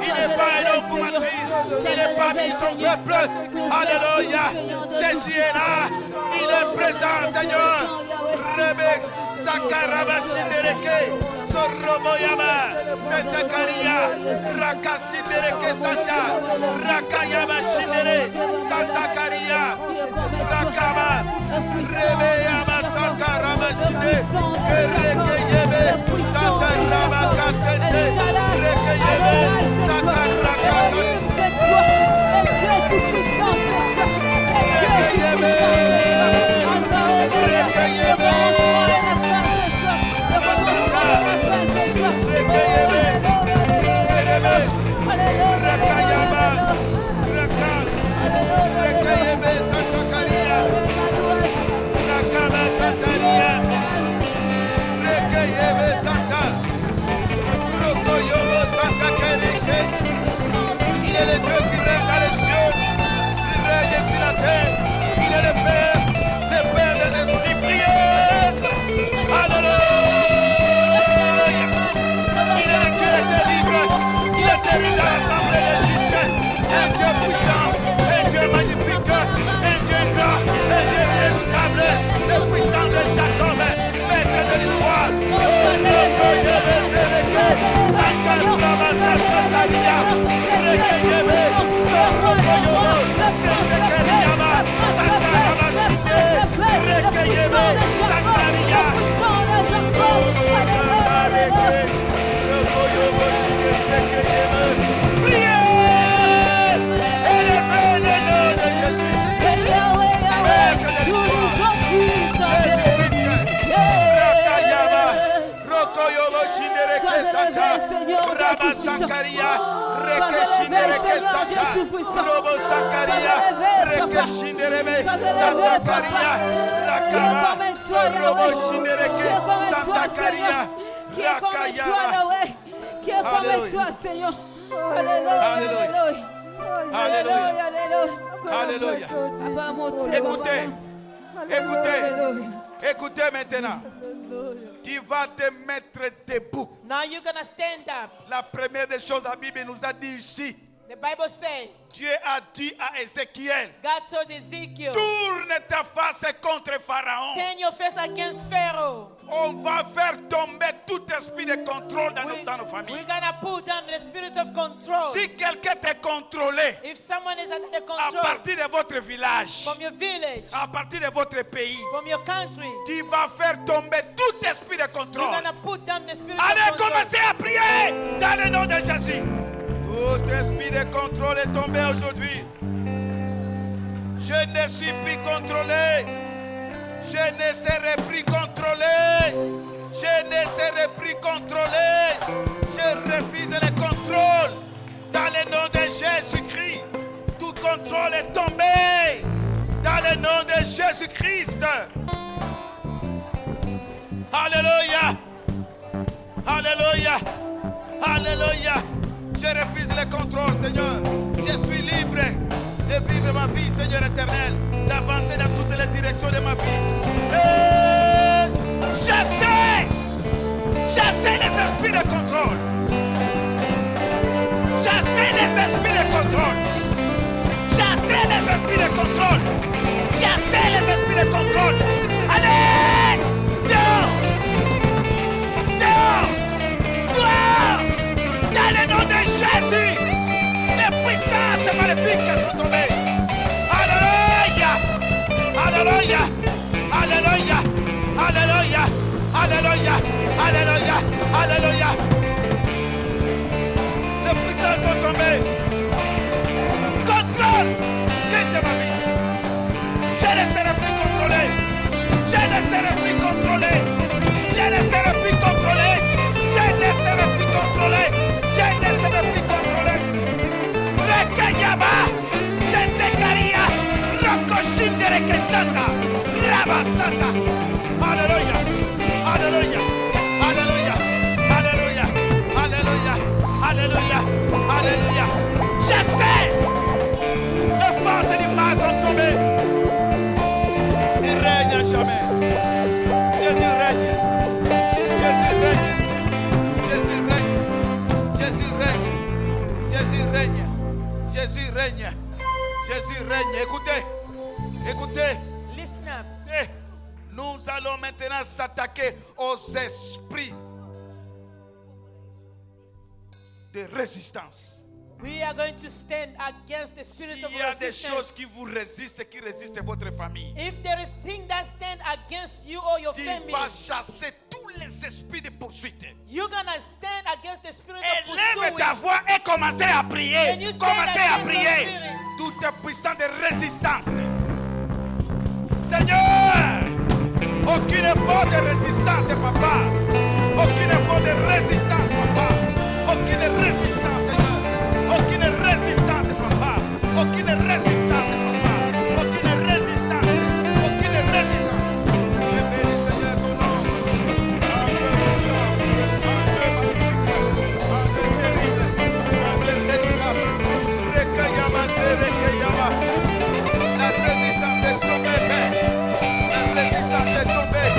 Il n'est pas un homme pour mentir. Il n'est pas mis son peuple. Alléluia. Jésus est là. Il est présent, Seigneur. Rebek Sakarabashindereke. Soroboyama, Santa Caria, Rakasindereke Santa, Rakayama Shindere, Santa Caria, Rakama, Rebeyama Santa Ramashinde, Kerekeyebe, Santa Ramakasente, Rekeyebe, Santa Rakasente, Rekeyebe, Rekeyebe, Santa Caria, Sois élevé, Seigneur Dieu Rabba Tout-Puissant. Sakaria, Sois Rekeshinde élevé, Seigneur Dieu Rekesata, Tout-Puissant. Robo Sakaria, Sois élevé, Papa. Rekeshinde Rebe, Sois élevé, Santa Papa. Caria, Qui est Rakaba, comme toi, Robo Yahweh. Shindereke, Qui est comme toi, Santa Caria, Seigneur. Qui est comme toi, Rakayaba. Yahweh. Qui est comme Alléluia. toi, Seigneur. Alléluia, Alléluia. alléluia. Alléluia, alléluia. Alléluia. Papa, monter, Écoutez, écoutez, Alléluia. écoutez maintenant. Tu vas te mettre debout. Now you're going to stand up. La première des choses, la Bible nous a dit ici. The Bible says, Dieu a dit à Ézéchiel, God told Ezekiel, tourne ta face contre Pharaon. turn your face against Pharaoh. On va faire tomber tout esprit de contrôle dans We- nos We're familles. going to put down the spirit of control. Si quelqu'un t'est contrôlé If someone is under the à control partir de votre village, from your village, à partir de votre pays, from your country, tu vas faire tomber tout esprit de we're contrôle. going to put down the spirit Allez, of control. commencez à prier dans le nom de Jésus. Tout esprit de contrôle est tombé aujourd'hui. Je ne suis plus contrôlé. Je ne serai plus contrôlé. Je ne serai plus contrôlé. Je refuse le contrôle. Dans le nom de Jésus-Christ, tout contrôle est tombé. Dans le nom de Jésus-Christ. Alléluia. Alléluia. Alléluia. Je refuse le contrôle, Seigneur. Je suis libre de vivre ma vie, Seigneur éternel, d'avancer dans toutes les directions de ma vie. Et chassez les esprits de contrôle. Chassez les esprits de contrôle. Chassez les esprits de contrôle. Chassez les esprits de contrôle. Allez! Dehors! Dehors! Dehors! Dans le nom de Jésus, les puissances maléfiques sont tombées. Alléluia! Alléluia! Alléluia! Alléluia! Alléluia! Alléluia! Alléluia! Les puissances sont tombées. Contrôle! Quitte ma vie. Je ne serai plus contrôlé. Je ne serai plus contrôlé. Je ne serai plus contrôlé. Je ne serai plus contrôlé. Je ne serai plus contrôlé. Rekayaba, Sentekaria, Rokoshindere Kesanta, Rabasanta. Alléluia. Alléluia. Alléluia. Alléluia. Alléluia. Alléluia. Alléluia. Chassez. Les forces du mal sont tombées. Il règne à jamais. Jésus règne. Jésus règne. Jésus règne. Jésus règne. Jésus règne. Jésus règne. Jésus règne. Écoutez. Écoutez. Listen up. Eh, nous allons maintenant s'attaquer aux esprits de résistance. We are going to stand against the spirit of S'il y a des choses resistance. qui vous résistent, qui résistent votre famille, If there is things that stand against you or your tu family, vas chasser tous les esprits de poursuite. you're gonna stand against the spirit of Élève pursuing. ta voix et commencez à prier. Can you stand Commencez à against the prier. spirit? Tout est puissant de résistance. Seigneur, aucune force de résistance, papa. Aucune force de résistance, papa. Aucune résistance, Seigneur. Aucune résistance, papa. Aucune résistance, papa. Aucune résistance. Aucune résistance. Je bénis, Seigneur, ton nom. Un Dieu puissant. Un Dieu magnifique. Un Dieu terrible. Un Dieu redoutable. Rekayama, Rekayama. La résistance est tombée, Père. La résistance est tombée.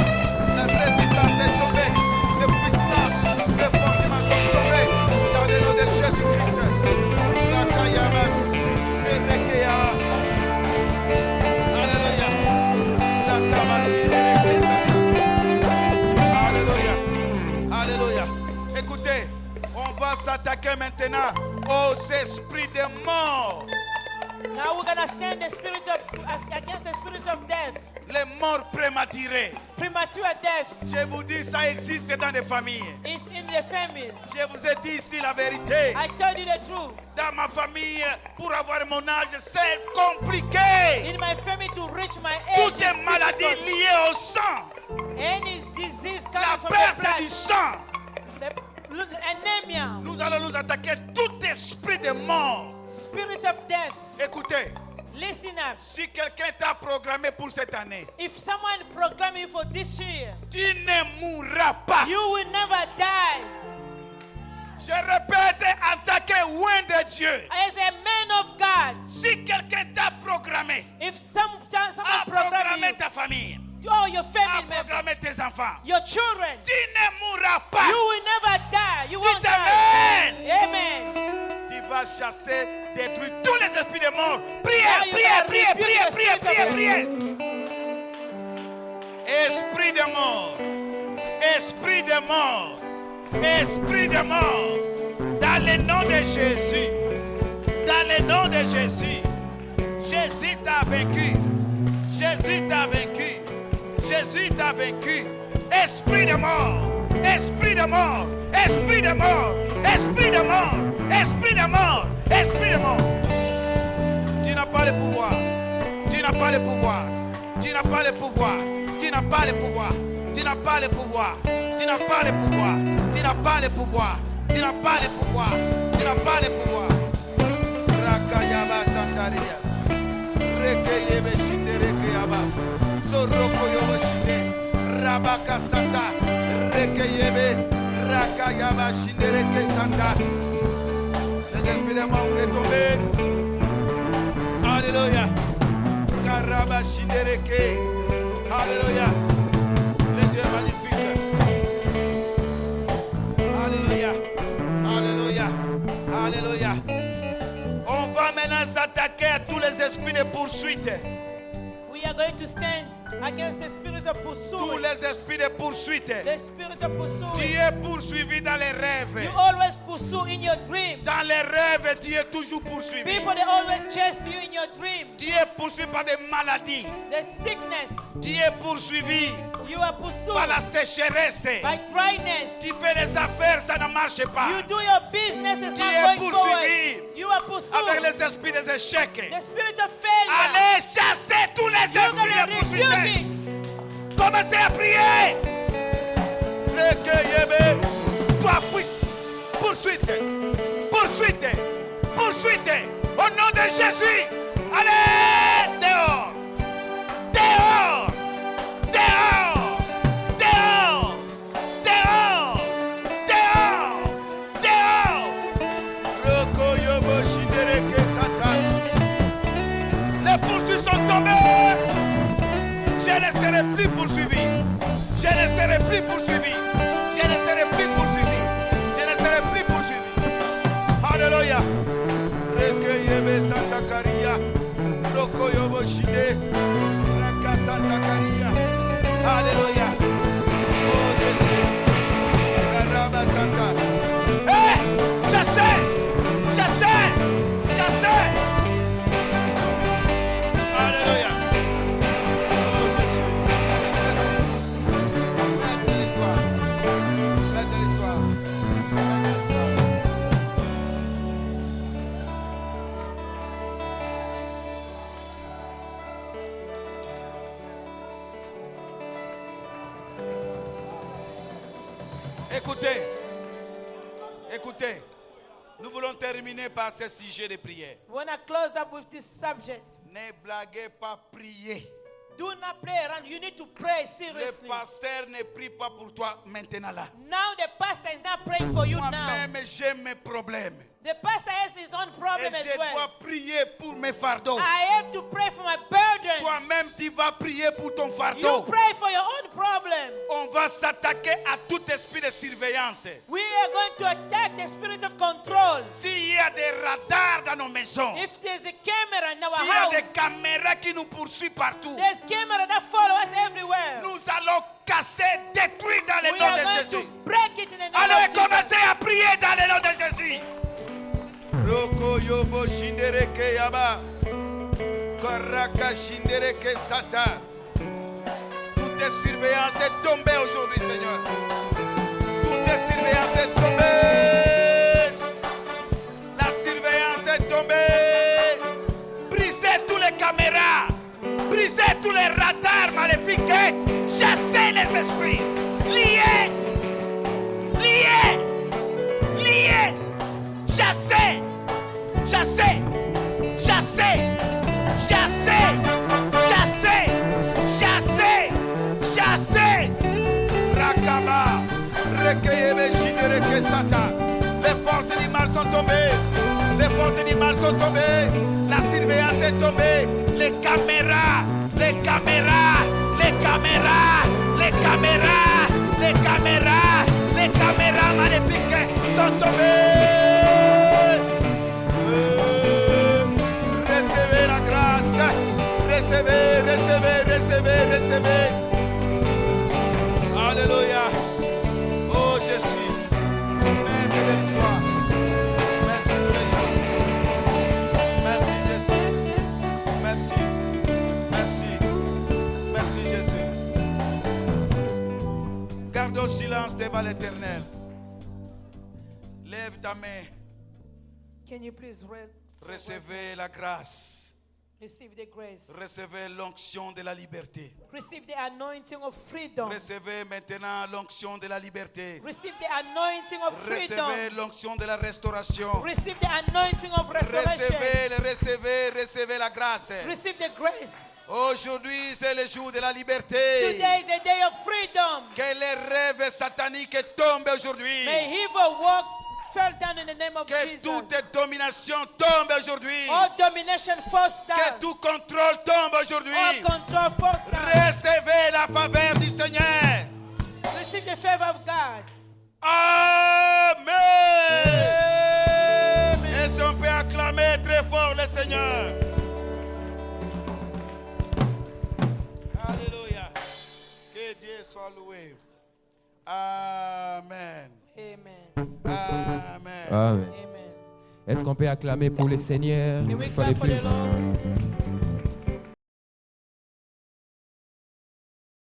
La résistance est tombée. Les puissances, les fondements sont tombés. Dans le nom de Jésus-Christ. Rakayama, Rekaya. Alléluia. Rakamashi, Rekaya. Alléluia. Alléluia. Écoutez, on va s'attaquer maintenant aux esprits de mort. Now we're gonna stand the spirit of against the spirit of death, Les morts prématurés. premature death. Je vous dis, ça existe dans les familles. It's in the family. Je vous ai dit ici la vérité. I told you the truth. Dans ma famille, pour avoir mon âge, c'est compliqué. In my family to reach my age, Toutes les maladies liées au sang, any disease la coming from the perte blood, du sang, the anemia, Nous allons nous attaquer tout esprit de mort. spirit of death. Écoutez, Listen up. si quelqu'un t'a programmé pour cette année, If someone proclaim you for this year, tu ne mourras pas. you will never die. Je répète, en tant que loin de Dieu, As a man of God, si quelqu'un t'a programmé, if someone a program programmé you, ta famille, or your a family member, programmé tes enfants, your children, tu ne mourras pas. you will never die. You won't Dites amen. die. Amen. Tu vas chasser, détruire tous les esprits de mort. Priez, Now you priez, can priez, rebuke priez, the priez, spirit priez, of priez. Esprit de mort, esprit de mort, esprit de mort, dans le nom de Jésus, dans le nom de Jésus, Jésus t'a vaincu, Jésus t'a vaincu, Jésus t'a vaincu. Esprit de mort, esprit de mort, esprit de mort, esprit de mort, esprit de mort, esprit de mort. Tu n'as pas le pouvoir, tu n'as pas le pouvoir, tu n'as pas le pouvoir, tu n'as pas le pouvoir, tu n'as pas le pouvoir, tu n'as pas le pouvoir, tu n'as pas le pouvoir, tu n'as pas le pouvoir, tu n'as pas le pouvoir. Rakayaba Sandaria, Rekeyebe Shinderekeyaba, Soroko Yoboshinde, Rabaka Santa, Rekeyebe, Rakayaba Shindereke Santa. Les esprits de mort retombés. Alléluia. Karaba Shindereke. Alléluia. Le Dieu est magnifique. Alléluia. Alléluia. Alléluia. On va maintenant s'attaquer à tous les esprits de poursuite. We are going to stand against the spirit of Tous pursuit. les esprits de poursuite. The spirit of Tu pursuit. es poursuivi dans les rêves. You always pursue in your dream. Dans les rêves, tu es toujours poursuivi. People they always chase you in your dream. Tu es poursuivi par des maladies. The sickness, Tu es poursuivi you are par pursued la sécheresse. by dryness. Tu fais des affaires, ça ne marche pas. You do your business, it's Tu es not going poursuivi forward. You are avec pursued. les esprits des échecs. The spirit of failure. Allez chasser tous les You're esprits gonna de rebuke poursuite. it. Commencez à prier. Recueillez, toi poursuite, poursuite, poursuite. Au nom de Jésus. Allez, dehors, dehors, dehors, dehors, dehors, dehors, dehors. Recueillez, Shindereke Satan. Les poursuites sont tombées. Je ne serai plus poursuivi. Je ne serai plus poursuivi. Je ne serai plus poursuivi. Je ne serai plus poursuivi. Alléluia. Recueillez Santa Caria. Rokoyobo Shide. Raka Santa Caria. Alléluia. Oh Jésus. Caraba Santa. Hé! Chassez! Chassez! Chassez! Alléluia. Écoutez, écoutez, nous voulons terminer par ce sujet de prière. We want to close up with this subject. Ne blaguez pas, priez. Do not play around. You need to pray Le seriously. pasteur ne prie pas pour toi maintenant là. Now the pastor is not praying for you now. Moi-même, j'ai mes problèmes. The pastor has his own Et problem je as dois well. prier pour mes fardeaux. I have to pray for my burden. Toi-même, tu vas prier pour ton You fardeau. pray for your own problem. On va s'attaquer à tout esprit de surveillance. We are going to attack the spirit of control. S'il y a des radars dans nos maisons, If there's a camera in our s'il y a des house, caméras qui nous poursuivent partout, there's camera that follow us everywhere. nous allons casser, détruire dans le We nom are de going Jésus. to break it in the name Allez, of Jesus. commencez à prier dans le nom de Jésus. Roko yobo shindereke yaba. Koraka shindereke sata. Toute surveillance est tombée aujourd'hui, Seigneur. Toute surveillance est tombée. La surveillance est tombée. Brisez tous les caméras. Brisez tous les radars maléfiques. Chassez les esprits. Liez. Liez. chassez, chassez, chassez, chassez, chassez, chassez. Rakaba, Rekeyebe Shidereke Sata. Les forces du mal sont tombées. Les forces du mal sont tombées. La surveillance est tombée. Les caméras, les caméras, les caméras, les caméras, les caméras, les caméras maléfiques sont tombées. Recevez la grâce. Recevez, recevez, recevez, recevez. Alléluia. Oh Jésus. Merci sois. Merci Seigneur. Merci Jésus. Merci. Merci. Merci Jésus. Garde au silence devant l'Éternel. Lève ta main. Can you please Recevez la grâce. receive the grace? Recevez l'onction de la liberté. Receive the anointing of freedom. Recevez maintenant l'onction de la liberté. Receive the anointing of freedom. Recevez l'onction de la restauration. Receive the anointing of restoration. Recevez la grâce. Receive the grace. Aujourd'hui, c'est le jour de la liberté. Today is the day of freedom. Que les rêves sataniques tombent aujourd'hui. May evil walk fell down in the name of Que Jesus. toute domination tombe aujourd'hui. All domination falls Que down. tout contrôle tombe aujourd'hui. All control falls down. Recevez la faveur du Seigneur. Receive the favor of God. Amen. Amen. Et si on peut acclamer très fort le Seigneur. Alléluia. Que Dieu soit loué. Amen. Amen. Amen. Amen. Amen. Est-ce qu'on peut acclamer pour le Seigneur Can we une fois de clap for the plus? Lord?